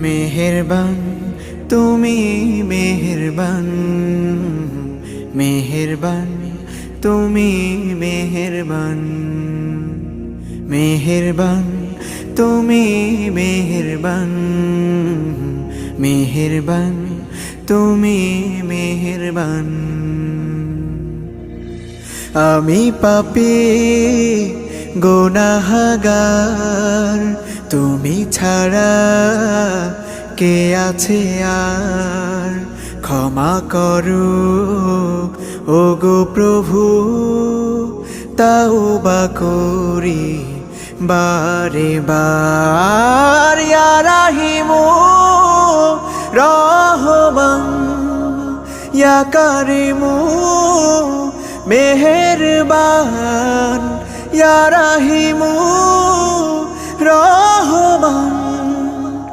মেহেরবান তুমি মেহেরবান, মেহেরবান তুমি মেহেরবান, মেহেরবান তুমি মেহেরবান, মেহেরবান তুমি মেহেরবান। আমি পাপী গুনাহগার, তুমি ছাড়া কে আছে আর? ক্ষমা করো ওগো প্রভু, তাওবা করি বারে বার। ইয়া রাহিমু রহমান, ইয়া কারিমু মেহেরবান, ইয়া রাহিমু